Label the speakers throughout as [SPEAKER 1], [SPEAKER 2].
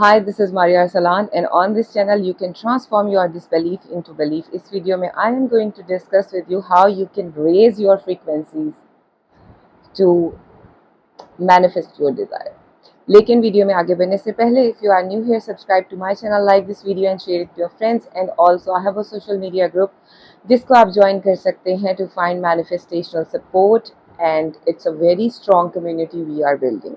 [SPEAKER 1] Hi, this is Maria Arsalan, and on this channel you can transform your disbelief into belief. इस video में I am going to discuss with you how you can raise your frequencies to manifest your desire. लेकिन video में आगे बढ़ने से पहले, if you are new here, subscribe to my channel, like this video and share it to your friends. And also I have a social media group जिसको आप join कर सकते हैं to find manifestational support, and it's a very strong community we are building.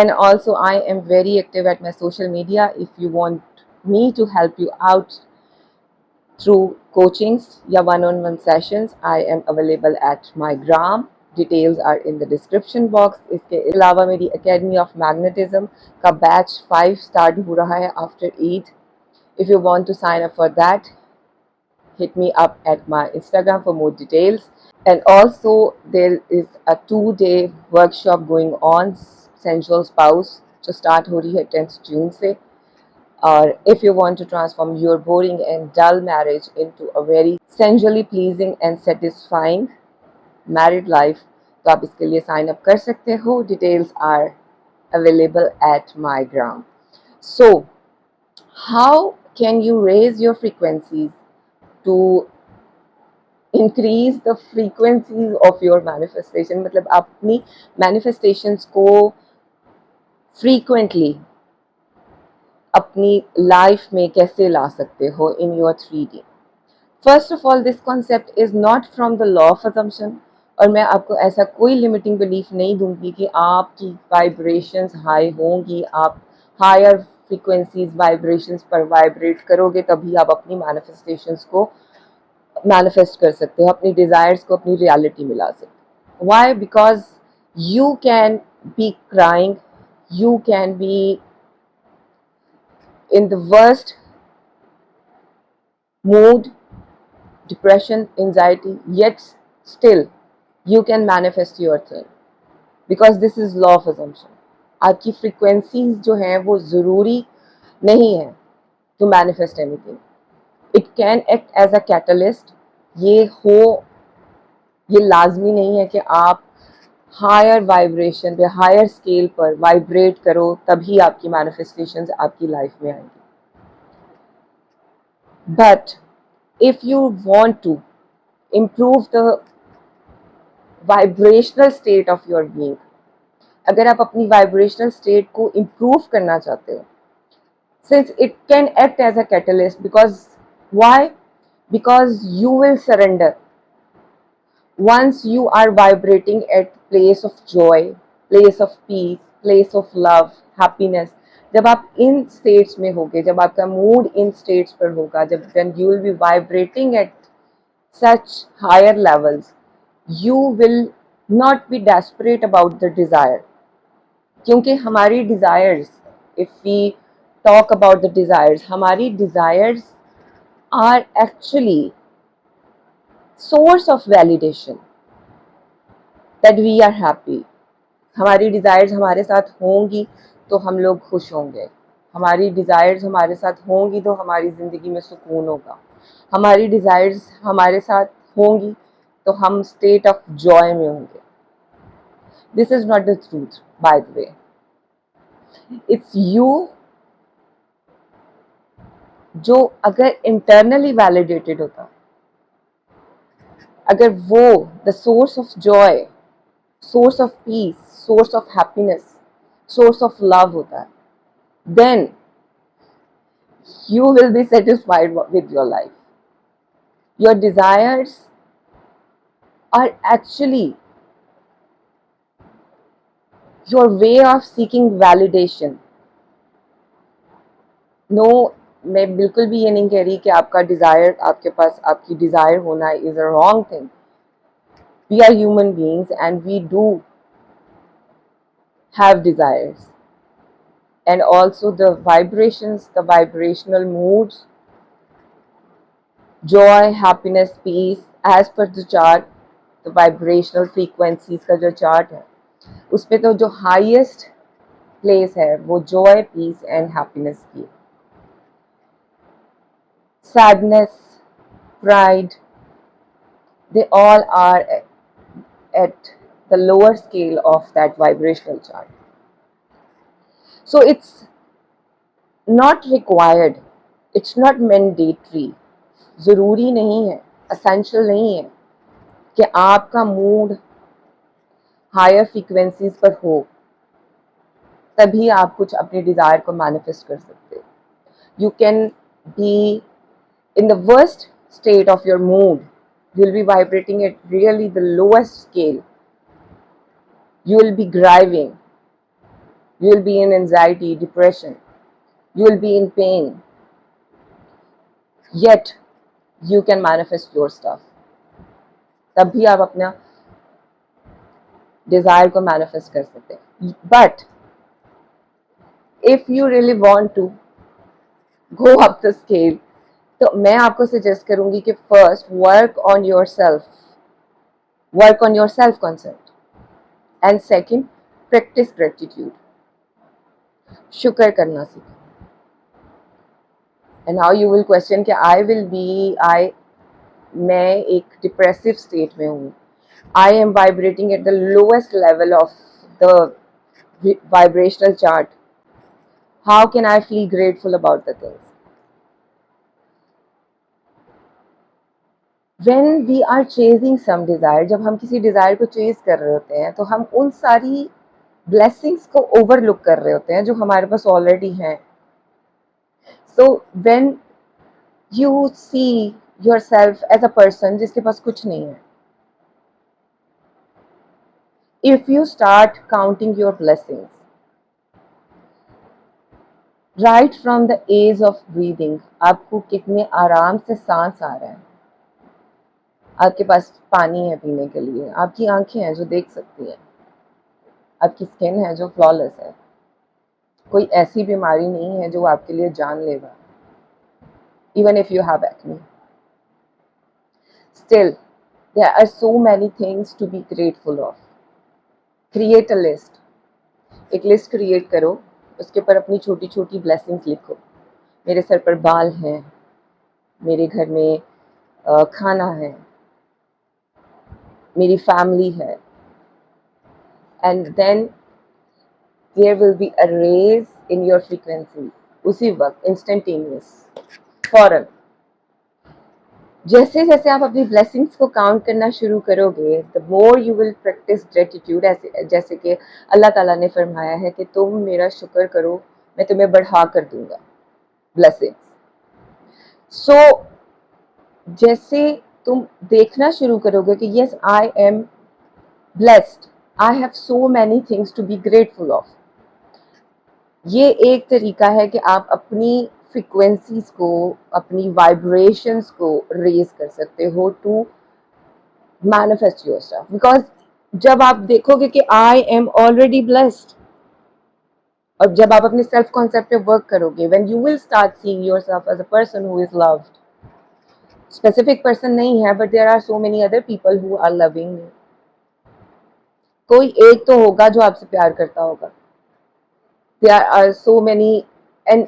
[SPEAKER 1] And also I am very active at my social media. If you want me to help you out through coachings या one-on-one sessions, I am available at my gram. Details are in the description box. इसके अलावा मेरी Academy of Magnetism का batch 5 start हो रहा है after Eid. If you want to sign up for that, hit me up at my Instagram for more details. And also there is a 2-day workshop going on, Sensual Spouse, जो start हो रही है 10th June से. Or if you want to transform your boring and dull marriage into a very sensually pleasing and satisfying married life, तो आप इसके लिए sign up कर सकते हो. Details are available at my gram. So, how can you raise your frequencies to increase the frequencies of your manifestation? मतलब आप अपनी manifestations को frequently अपनी लाइफ में कैसे ला सकते हो in your 3D. First of all, this concept is not from the law of assumption, और मैं आपको ऐसा कोई लिमिटिंग बिलीफ नहीं दूंगी कि आपकी वाइब्रेशंस हाई होंगी, आप हायर फ्रीक्वेंसीज वाइब्रेशंस पर वाइब्रेट करोगे तभी आप अपनी मैनिफेस्टेशंस को मैनिफेस्ट कर सकते हो, अपनी डिज़ायर्स को अपनी रियलिटी में ला सकते हो. Why? Because you can be crying, you can be in the worst mood, depression, anxiety, yet still you can manifest your thing, because this is law of assumption. आपकी frequencies जो हैं वो ज़रूरी नहीं है to manifest anything. It can act as a catalyst. ये लाजमी नहीं है कि आप हायर वाइब्रेशन पे, हायर स्केल पर वाइब्रेट करो तभी आपकी मैनिफेस्टेशंस आपकी लाइफ में आएंगी. But if you want to improve the vibrational state of your being, अगर आप अपनी vibrational state को improve करना चाहते हो, since it can act as a catalyst, because why? Because you will surrender once you are vibrating at place of joy, place of peace, place of love, happiness. जब आप इन states में होगे, जब आपका मूड इन states पर होगा, जब when you will be vibrating at such higher levels, you will not be desperate about the desire. क्योंकि हमारी desires, if we talk about the desires, हमारी desires are actually source of validation that we are happy. हमारी desires हमारे साथ होंगी तो हम लोग खुश होंगे, हमारी desires हमारे साथ होंगी तो हमारी ज़िंदगी में सुकून होगा, हमारी desires हमारे साथ होंगी तो हम state of joy में होंगे. This is not the truth, by the way. It's you जो अगर internally validated होता, अगर वो the source of joy, source of peace, source of happiness, source of love होता है, then you will be satisfied with your life. Your desires are actually your way of seeking validation. No, मैं बिल्कुल भी ये नहीं कह रही कि आपका डिज़ायर, आपके पास आपकी डिज़ायर होना is a wrong thing. We are human beings and we do have desires. And also the vibrations, the vibrational moods, joy, happiness, peace, as per the chart, the vibrational frequencies का जो chart है, उसपे तो जो highest place है वो joy, peace and happiness की. Sadness, pride, they all are at the lower scale of that vibrational chart. So it's not required, it's not mandatory, ज़रूरी नहीं है, असेंशियल नहीं है कि आपका मूड हायर फ्रीक्वेंसीज पर हो तभी आप कुछ अपने डिज़ायर को मैनिफेस्ट कर सकते हो. You can be in the worst state of your mood. You will be vibrating at really the lowest scale. You will be grieving. You will be in anxiety, depression. You will be in pain. Yet you can manifest your stuff. तब भी आप अपना Dzire को manifest कर सकते हैं. But if you really want to go up the scale, तो मैं आपको सजेस्ट करूंगी कि first work on your self concept, and second practice gratitude, शुक्र करना सीखो. And now you will question कि मैं एक डिप्रेसिव स्टेट में हूँ, I am vibrating at the lowest level of the vibrational chart. How can I feel grateful about the things? When we are chasing some desire, जब हम किसी desire को chase कर रहे होते हैं तो हम उन सारी blessings को overlook कर रहे होते हैं जो हमारे पास already हैं. So when you see yourself as a person जिसके पास कुछ नहीं है, if you start counting your blessings right from the age of breathing, आपको कितने आराम से सांस आ रहा है, आपके पास पानी है पीने के लिए, आपकी आंखें हैं जो देख सकती हैं, आपकी स्किन है जो फ्लॉलेस है, कोई ऐसी बीमारी नहीं है जो आपके लिए जान लेगा. Even if you have acne, still there are so many things to be grateful of. Create a list. एक लिस्ट क्रिएट करो, उसके ऊपर अपनी छोटी छोटी ब्लेसिंग्स लिखो. मेरे सर पर बाल हैं, मेरे घर में खाना है, मेरी फैमिली है, and then there will be a raise in your frequency. उसी वक्त इंस्टेंटेनियस, फौरन. जैसे जैसे आप अपनी ब्लेसिंग्स को काउंट करना शुरू करोगे, the more you will practice gratitude. ऐसे जैसे कि अल्लाह ताला ने फरमाया है कि तुम मेरा शुक्र करो, मैं तुम्हें बढ़ा कर दूंगा ब्लेसिंग्स. सो जैसे तुम देखना शुरू करोगे कि yes I am blessed, I have so many things to be grateful of, ये एक तरीका है कि आप अपनी फ्रीक्वेंसीज को, अपनी वाइब्रेशंस को रेज कर सकते हो to manifest your stuff. Because जब आप देखोगे कि आई एम ऑलरेडी ब्लेस्ड, और जब आप अपने सेल्फ कॉन्सेप्ट पे वर्क करोगे, when you will start seeing yourself as a person who is loved, specific person नहीं है but there are so many other people who are loving you. कोई एक तो होगा जो आपसे प्यार करता होगा. there are so many, and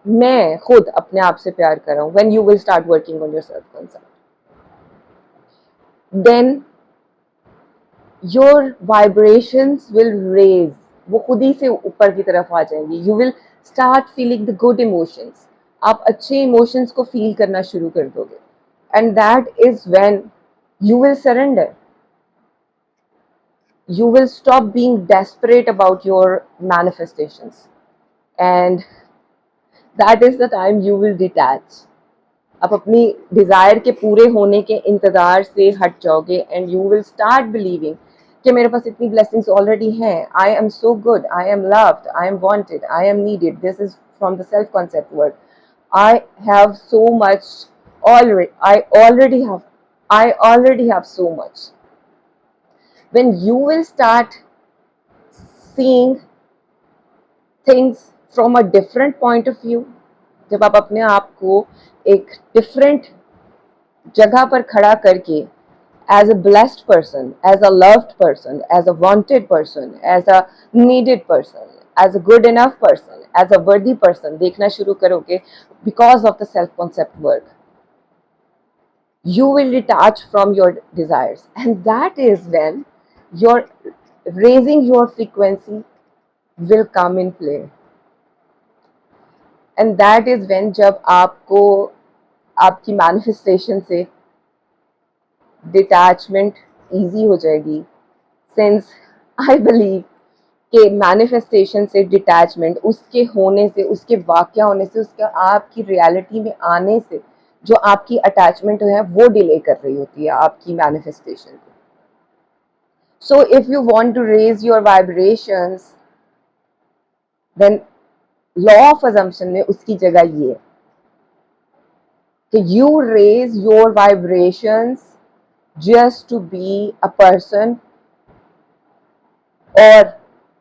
[SPEAKER 1] मैं खुद अपने आप से प्यार कर रहा हूँ. when you will start working on your self concept, then your vibrations will raise. वो खुद ही से ऊपर की तरफ आ जाएंगी. you will start feeling the good emotions. आप अच्छे emotions को feel करना शुरू कर दोगे, and that is when you will surrender. You will stop being desperate about your manifestations, and that is the time you will detach. आप अपनी desire के पूरे होने के इंतज़ार से हट जाओगे, and you will start believing कि मेरे पास इतनी ब्लेसिंग्स ऑलरेडी हैं. I am so good, I am loved, I am wanted, I am needed. This is from the self concept work. I have so much already. I already have so much. When you will start seeing things from a different point of view, जब आप अपने आप को एक different जगह पर खड़ा करके as a blessed person, as a loved person, as a wanted person, as a needed person, as a good enough person, as a worthy person देखना शुरू करोगे, because of the self concept work, you will detach from your desires, and that is when your raising your frequency will come in play. And that is when जब आपको आपकी manifestation से detachment easy हो जाएगी, since I believe कि manifestation से detachment, उसके होने से, उसके वाक़या होने से, उसके आपकी रियलिटी में आने से जो आपकी अटैचमेंट है वो डिले कर रही होती है आपकी मैनिफेस्टेशन को. So if you want to raise your vibrations, then law of assumption में उसकी जगह ये है कि you raise your vibrations just to be a person, or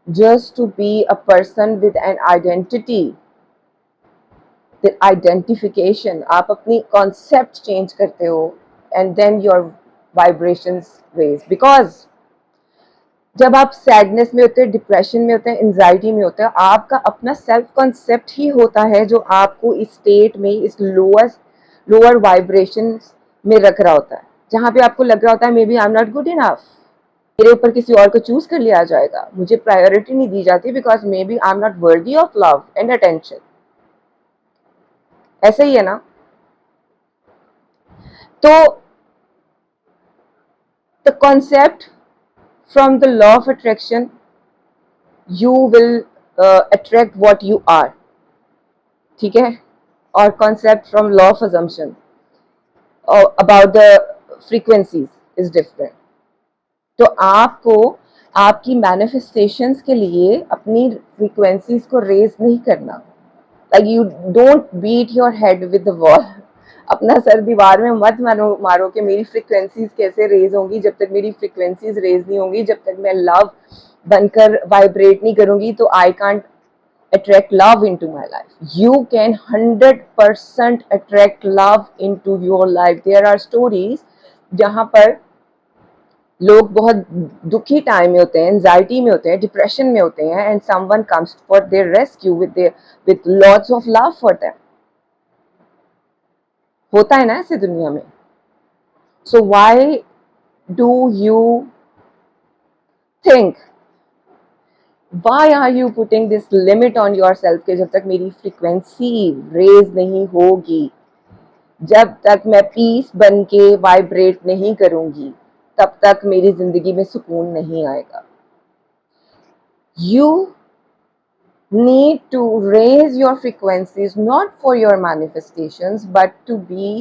[SPEAKER 1] just to be a person with an identity. The identification, आप अपनी concept change करते हो and then your vibrations raise. Because जब आप सैडनेस में होते हैं, डिप्रेशन में होते हैं, एंजाइटी में होते हैं, आपका अपना सेल्फ कॉन्सेप्ट ही होता है जो आपको इस स्टेट में, इस लोअर वाइब्रेशन में रख रहा होता है, जहाँ पे आपको लग रहा होता है maybe I am not good enough, मेरे ऊपर किसी और को चूज कर लिया जाएगा, मुझे प्रायोरिटी नहीं दी जाती because maybe I am not worthy of love and attention. ऐसा ही है ना. तो the concept from the law of attraction, you will attract what you are. ठीक है. और concept from law of assumption about the frequencies is different. तो आपको आपकी manifestations के लिए अपनी frequencies को raise नहीं करना. Like you don't beat your head with the wall. अपना सर दीवार में मत मारो कि मेरी फ्रिक्वेंसीज कैसे रेज होंगी. जब तक मेरी फ्रिक्वेंसीज रेज नहीं होंगी, जब तक मैं लव बनकर वाइब्रेट नहीं करूंगी, तो I can't attract love into my life. You can 100% attract love into your life. There are stories जहाँ पर लोग बहुत दुखी टाइम में होते हैं, एंजाइटी में होते हैं, डिप्रेशन में होते हैं, and someone comes for their rescue with lots of love for them. होता है ना ऐसे दुनिया में. So why do you think, why are you putting this limit on yourself कि जब तक मेरी फ्रीक्वेंसी रेज नहीं होगी, जब तक मैं पीस बन के वाइब्रेट नहीं करूंगी, तब तक मेरी जिंदगी में सुकून नहीं आएगा. You need to raise your frequencies not for your manifestations but to be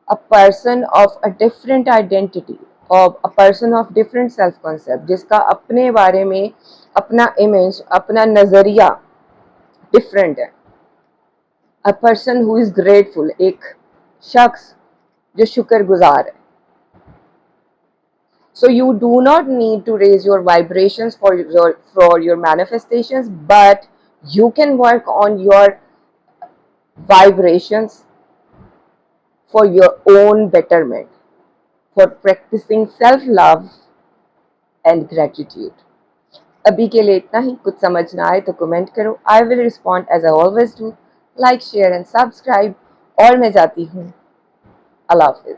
[SPEAKER 1] a person of a different identity, of a person of different self concept, जिसका अपने बारे में अपना इमेज, अपना नजरिया डिफरेंट है. a person who is grateful, एक शख्स जो शुक्रगुजार है. So you do not need to raise your vibrations for your manifestations, but you can work on your vibrations for your own betterment, for practicing self-love and gratitude. अभी के लिए इतना ही. कुछ समझ ना आए तो कमेंट करो. I will respond as I always do. Like, share and subscribe. और मैं जाती हूँ. अल्लाह हाफिज़.